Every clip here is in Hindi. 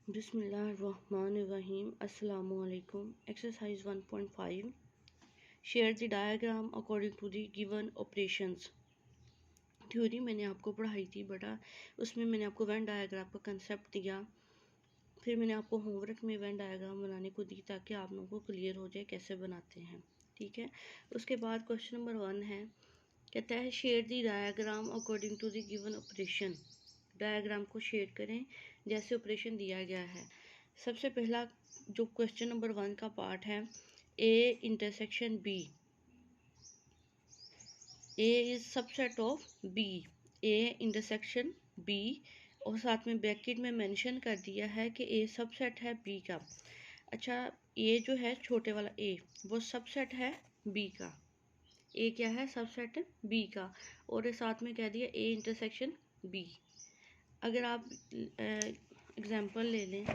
बिस्मिल्लाहिर्रहमानिर्रहीम। अस्सलामुअलैकुम। Exercise 1.5 share the diagram according to the given operations. Theory मैंने आपको पढ़ाई थी बेटा, उसमें मैंने आपको वेन डायग्राम का कंसेप्ट दिया, फिर मैंने आपको होमवर्क में वेन डायग्राम बनाने को दी ताकि आप लोगों को क्लियर हो जाए कैसे बनाते हैं। ठीक है, उसके बाद क्वेश्चन नंबर 1 है, कहता है share the diagram according to the given operation. Diagram को शेयर करें जैसे ऑपरेशन दिया गया है। सबसे पहला जो क्वेश्चन नंबर 1 का पार्ट है, A intersection B, A is subset of B, A intersection B, और साथ में ब्रैकेट में मेंशन कर दिया है कि ए सबसेट है बी का। अच्छा, ए जो है छोटे वाला ए वो सबसेट है बी का, ए क्या है सबसेट बी का, और साथ में कह दिया ए इंटरसेक्शन बी। अगर आप एग्जांपल ले लें,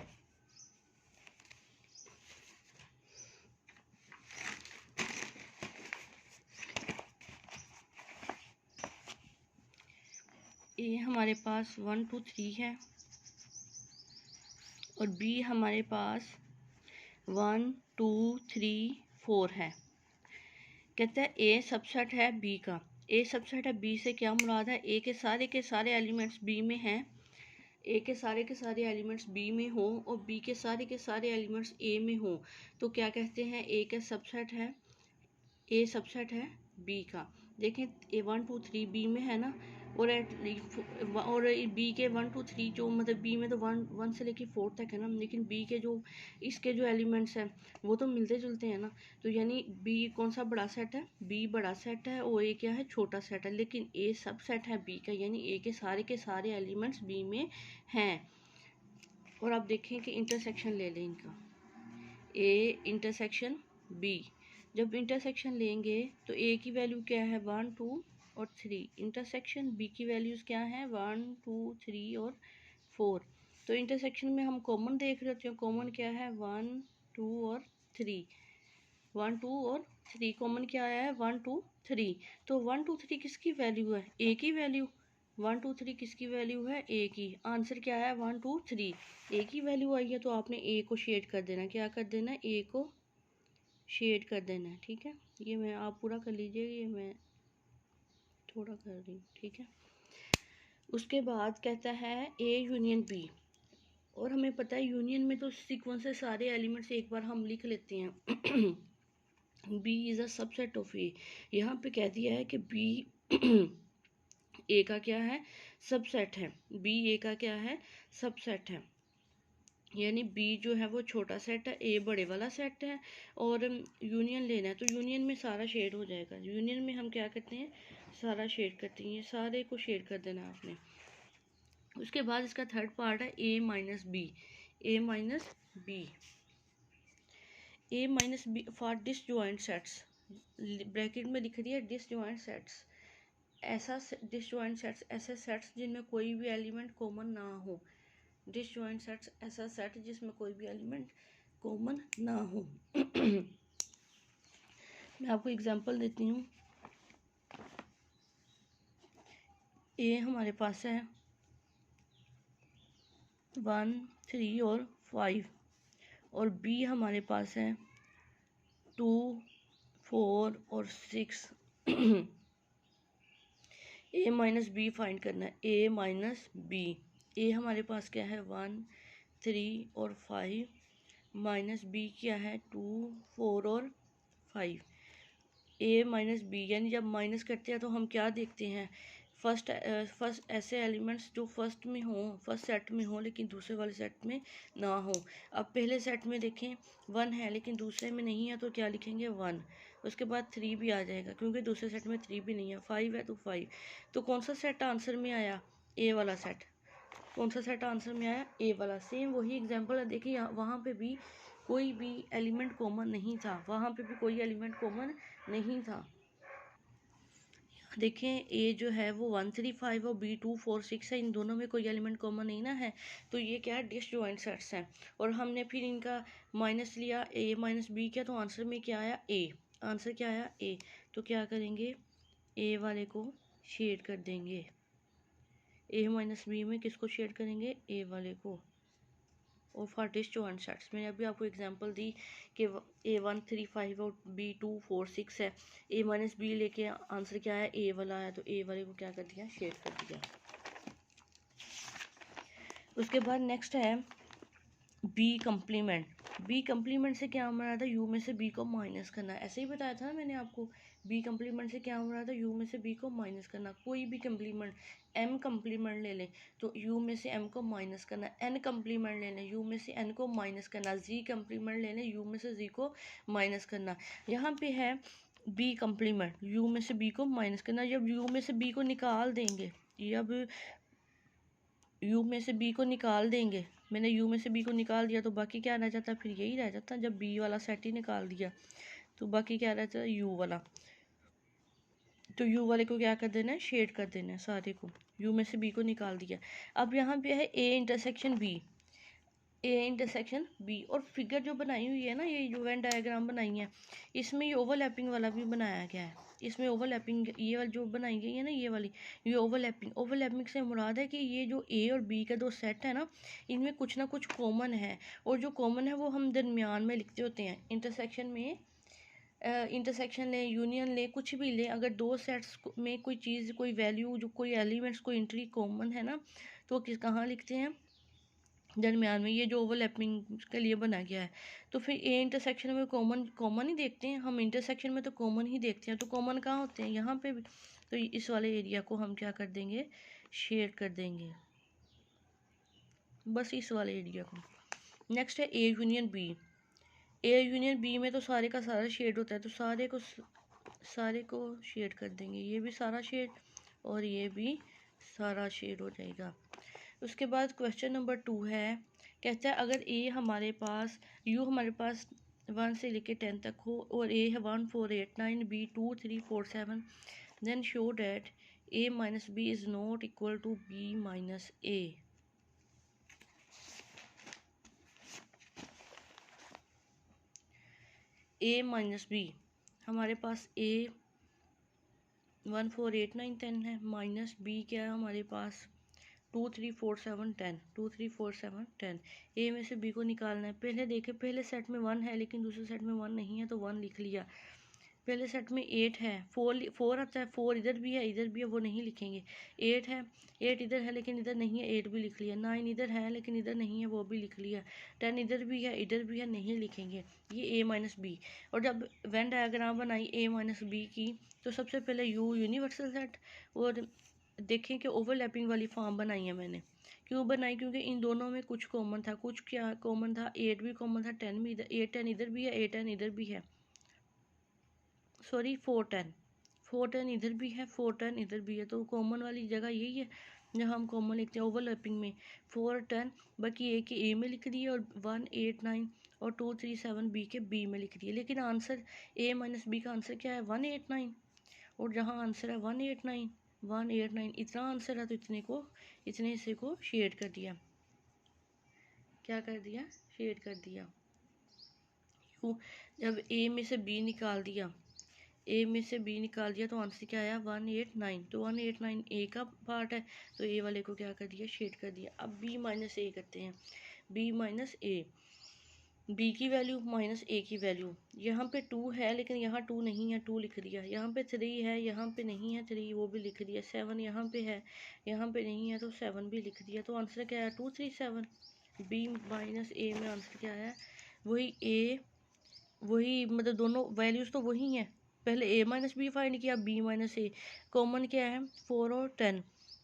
ए हमारे पास 1 2 3 है और बी हमारे पास 1 2 3 4 है। कहता है ए सबसेट है बी का। ए सबसेट है बी से क्या मुराद है, ए के सारे एलिमेंट्स बी में हैं, ए के सारे एलिमेंट्स बी में हो और बी के सारे एलिमेंट्स ए में हो, तो क्या कहते हैं, ए का सबसेट है, ए सबसेट है बी का। देखें ए 1 2 3 बी में है ना, और बी के 1 2 3 जो मतलब बी में तो 1 से लेके 4 तक है ना, लेकिन बी के जो इसके जो एलिमेंट्स हैं वो तो मिलते जुलते हैं ना, तो यानी बी कौन सा बड़ा सेट है, बी बड़ा सेट है और ए क्या है छोटा सेट है, लेकिन ए सब सेट है बी का, यानी ए के सारे एलिमेंट्स बी में हैं। और आप देखें कि इंटरसेक्शन ले लें इनका, ए इंटरसेक्शन बी, जब इंटरसेक्शन लेंगे तो ए की वैल्यू क्या है 1 2 और 3, इंटरसेक्शन बी की वैल्यूज़ क्या है 1 2 3 और 4। तो इंटरसेक्शन में हम कॉमन देख रहे होते हैं, कॉमन क्या है 1 2 और 3, 1 2 और 3 कॉमन क्या आया है 1 2 3। तो 1 2 3 किसकी वैल्यू है, ए की वैल्यू, 1 2 3 किसकी वैल्यू है ए की, आंसर क्या है 1 2 3, ए की वैल्यू आई है, तो आपने ए को शेड कर देना, क्या कर देना, ए को शेड कर देना है। ठीक है, ये मैं आप पूरा कर लीजिए, ये मैं थोड़ा कर रही हूँ। ठीक है, उसके बाद कहता है ए यूनियन बी, और हमें पता है यूनियन में तो सीक्वेंस से सारे एलिमेंट्स एक बार हम लिख लेते हैं। B is a subset of A, यहाँ पे कह दिया है कि बी ए का क्या है सबसेट है, बी ए का क्या है सबसेट है, यानी बी जो है वो छोटा सेट है, ए बड़े वाला सेट है, और यूनियन लेना है तो यूनियन में सारा शेड हो जाएगा। यूनियन में हम क्या करते हैं, सारा शेड करते हैं, सारे को शेड कर देना आपने। उसके बाद इसका थर्ड पार्ट है A minus B, A minus B, A minus B for disjoint sets, bracket में लिख दिया डिसजॉइंट सेट्स, ऐसा डिसजॉइंट सेट्स ऐसे सेट्स जिनमें कोई भी एलिमेंट कॉमन ना हो, डिसजॉइंट सेट्स ऐसा सेट जिसमें कोई भी एलिमेंट कॉमन ना हो। मैं आपको एग्जांपल देती हूँ, ए हमारे पास है 1 3 और 5, और बी हमारे पास है 2 4 और 6। ए माइनस बी फाइंड करना है, ए माइनस बी, ए हमारे पास क्या है 1 3 और 5, माइनस बी क्या है 2 4 और 5, ए माइनस बी, यानी जब माइनस करते हैं तो हम क्या देखते हैं, फर्स्ट ऐसे एलिमेंट्स जो फर्स्ट में हो, फर्स्ट सेट में हो लेकिन दूसरे वाले सेट में ना हो। अब पहले सेट में देखें 1 है लेकिन दूसरे में नहीं है, तो क्या लिखेंगे 1, उसके बाद 3 भी आ जाएगा क्योंकि दूसरे सेट में 3 भी नहीं है, 5 है तो 5। तो कौन सा सेट आंसर में आया, ए वाला सेट, कौन सा सेट आंसर में आया, ए वाला। सेम वही एग्जांपल है, देखिए वहाँ पे भी कोई भी एलिमेंट कॉमन नहीं था, वहाँ पे भी कोई एलिमेंट कॉमन नहीं था। देखें ए जो है वो 1 3 5 और बी 2 4 6 है, इन दोनों में कोई एलिमेंट कॉमन नहीं ना है, तो ये क्या है डिसजॉइंट सेट्स हैं। और हमने फिर इनका माइनस लिया, ए माइनस बी किया, तो आंसर में क्या आया ए, आंसर क्या आया ए, तो क्या करेंगे ए वाले को शेड कर देंगे, ए माइनस बी में किसको शेड करेंगे, ए वाले को, ऑफ आर डिसजॉइंट सेट्स। मैंने अभी आपको एग्जांपल दी कि A1 3 5 और B2 4 6 है। A माइनस बी लेके आंसर क्या है, A वाला है, तो A वाले को क्या कर दिया, शेड कर दिया। उसके बाद नेक्स्ट है बी कम्प्लीमेंट। बी कम्प्लीमेंट से क्या हो रहा था, यू में से बी को माइनस करना। ऐसे ही बताया था ना मैंने आपको, बी कम्प्लीमेंट से क्या हो रहा था, यू में से बी को माइनस करना। कोई भी कम्प्लीमेंट, एम कम्प्लीमेंट ले लें तो यू में से एम को माइनस करना, एन कम्प्लीमेंट ले लें यू में से एन को माइनस करना, जी कम्प्लीमेंट ले लें यू में से जी को माइनस करना। यहाँ पे है बी कम्प्लीमेंट, यू में से बी को माइनस करना। जब यू में से बी को निकाल देंगे, जब यू में से बी को निकाल देंगे, मैंने यू में से बी को निकाल दिया तो बाकी क्या रह जाता, फिर यही रह जाता। जब बी वाला सेट ही निकाल दिया तो बाकी क्या रहता है, यू वाला। तो यू वाले को क्या कर देना है, शेड कर देना है सारे को। यू में से बी को निकाल दिया। अब यहाँ पे है A intersection B, A intersection B. और फिगर जो बनाई हुई है ना, ये जो वेन डायग्राम बनाई है, इसमें ये ओवरलैपिंग वाला भी बनाया गया है। इसमें ओवरलैपिंग ये वाली जो बनाई गई है ना, ये वाली, ये ओवरलैपिंग से मुराद है कि ये जो ए और बी का दो सेट है ना, इनमें कुछ ना कुछ कॉमन है। और जो कॉमन है वो हम दरमियान में लिखते होते हैं। इंटरसेक्शन में इंटरसेक्शन लें, यूनियन लें, कुछ भी लें, अगर दो सेट्स में कोई चीज़, कोई वैल्यू, जो कोई एलिमेंट्स, कोई एंट्री कॉमन है ना, तो किस कहाँ लिखते हैं, दरमियान में। ये जो ओवरलैपिंग के लिए बना गया है। तो फिर ए इंटरसेक्शन में कॉमन ही देखते हैं हम, इंटरसेक्शन में तो कॉमन ही देखते हैं। तो कॉमन कहाँ होते हैं, यहाँ पे भी। तो इस वाले एरिया को हम क्या कर देंगे, शेड कर देंगे, बस इस वाले एरिया को। नेक्स्ट है A union B. A union B में तो सारे का सारा शेड होता है, तो सारे को शेड कर देंगे। ये भी सारा शेड और ये भी सारा शेड हो जाएगा। उसके बाद क्वेश्चन नंबर 2 है, कहता है अगर ए हमारे पास, यू हमारे पास 1 से लेके 10 तक हो और ए है 1 4 8 9, B 2 3 4 7, then show that A minus B is not equal to B minus A. A minus B, हमारे पास ए 1 4 8 9 10 है, माइनस बी क्या है हमारे पास 2 3 4 7 10, 2 3 4 7 10। ए में से बी को निकालना है। पहले देखे, पहले सेट में 1 है लेकिन दूसरे सेट में 1 नहीं है, तो 1 लिख लिया। पहले सेट में 8 है, 4 आता है, 4 इधर भी है इधर भी है, वो नहीं लिखेंगे। 8 है, 8 इधर है लेकिन इधर नहीं है, 8 भी लिख लिया। 9 इधर है लेकिन इधर नहीं है, वो भी लिख लिया। 10 इधर भी है इधर भी है, नहीं लिखेंगे। ये ए माइनस बी। और जब वेन डायग्राम बनाई ए माइनस बी की, तो सबसे पहले यू यूनिवर्सल सेट, और देखें कि ओवरलैपिंग वाली फॉर्म बनाई है मैंने। क्यों बनाई, क्योंकि इन दोनों में कुछ कॉमन था। कुछ क्या कॉमन था, 8 भी कॉमन था, 10 भी इधर, 8 10 इधर भी है, 8 10 इधर भी है, सॉरी 4 10 इधर भी है, 4 10 इधर भी है। तो कॉमन वाली जगह यही है जहाँ हम कॉमन लिखते हैं ओवरलैपिंग में। 4 10 बाकी ए के ए में लिख दिए, और 1 8 9 और 2 3 7 बी के बी में लिख दिए। लेकिन आंसर ए माइनस बी का आंसर क्या है, 1 8 9। और जहाँ आंसर है 1 8 9, 1 8 9 इतना आंसर है, तो इतने हिस्से को शेड कर दिया। क्या कर दिया, शेड कर दिया। क्यों, जब ए में से बी निकाल दिया, ए में से बी निकाल दिया तो आंसर क्या आया, 1 8 9। तो 1 8 9 ए का पार्ट है, तो ए वाले को क्या कर दिया, शेड कर दिया। अब बी माइनस ए करते हैं, बी माइनस ए। बी की वैल्यू माइनस ए की वैल्यू, यहाँ पे 2 है लेकिन यहाँ 2 नहीं है, 2 लिख दिया। यहाँ पे 3 है, यहाँ पे नहीं है 3, वो भी लिख दिया। 7 यहाँ पे है, यहाँ पे नहीं है, तो 7 भी लिख दिया। तो आंसर क्या है, 2 3 7। बी माइनस ए में आंसर क्या है, वही ए, वही मतलब दोनों वैल्यूज़ तो वही हैं। पहले ए माइनस बी फाइंड किया, बी माइनस ए। कॉमन क्या है, 4 और 10।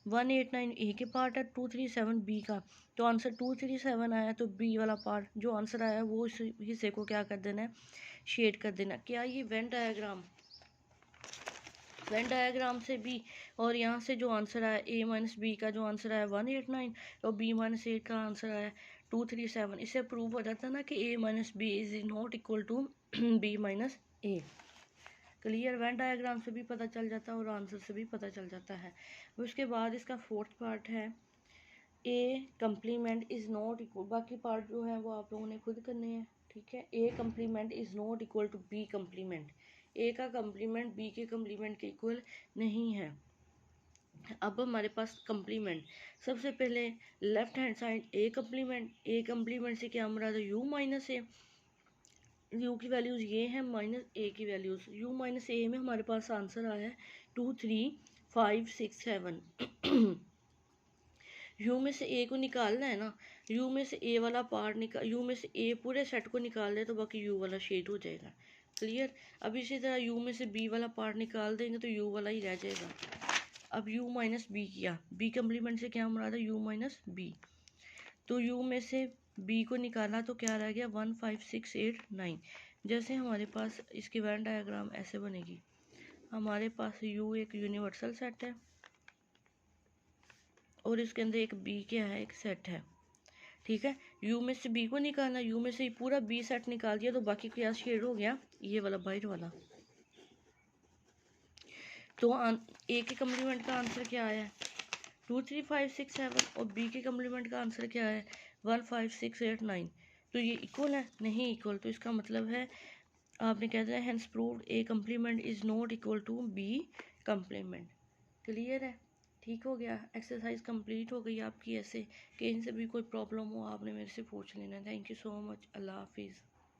1 8 9 ए के पार्ट है, 2 3 7 बी का। तो आंसर 2 3 7 आया, तो बी वाला पार्ट जो आंसर आया वो इस हिस्से को क्या कर देना है, शेड कर देना। क्या ये वेन डायग्राम से भी, और यहाँ से जो आंसर आया ए माइनस बी का जो आंसर आया 1 8 9, और बी माइनस ए का आंसर आया 2 3 7। इससे प्रूव हो जाता है ना कि A minus B is not equal to B minus A. Clear, Venn diagram से भी पता चल जाता है और आंसर से भी पता चल जाता है। उसके बाद इसका फोर्थ पार्ट है, A complement is not equal, बाकी पार्ट जो है वो आप लोगों ने खुद करने हैं, ठीक है। A complement is not equal to B complement, A का कम्प्लीमेंट बी के कम्प्लीमेंट के इक्वल नहीं है। अब हमारे पास कम्प्लीमेंट, सबसे पहले left hand side A complement, A complement से क्या मुराद है, यू माइनस ए। यू की वैल्यूज़ ये है माइनस ए की वैल्यूज़, यू माइनस ए में हमारे पास आंसर आया है 2 3 5 6 7। यू में से ए को निकालना है ना, यू में से ए वाला पार्ट निकाल, यू में से ए पूरे सेट को निकाल दे तो बाकी यू वाला शेड हो जाएगा। क्लियर। अब इसी तरह यू में से बी वाला पार्ट निकाल देंगे तो यू वाला ही रह जाएगा। अब यू माइनस बी किया, बी कम्प्लीमेंट से क्या मुराद है, यू माइनस बी। तो यू में से बी को निकाला तो क्या रह गया 1 5 6 8 9। जैसे हमारे पास इसकी वेन डायग्राम ऐसे बनेगी, हमारे पास यू एक यूनिवर्सल सेट है और इसके अंदर एक बी क्या है, एक सेट है। ठीक है, यू में से बी को निकालना, यू में से पूरा बी सेट निकाल दिया तो बाकी क्या शेड हो गया, ये वाला बाहर वाला। तो ए के कम्प्लीमेंट का आंसर क्या आया है 2 3 5 6 7 और बी के कम्प्लीमेंट का आंसर क्या है 1 5 6 8 9। तो ये इक्वल है, नहीं इक्वल, तो इसका मतलब है आपने कह दिया hence proved A complement is not equal to B complement. Clear है, ठीक हो गया। एक्सरसाइज कंप्लीट हो गई आपकी। ऐसे कहीं से भी कोई प्रॉब्लम हो आपने मेरे से पूछ लेना। Thank you so much. अल्लाह हाफिज़।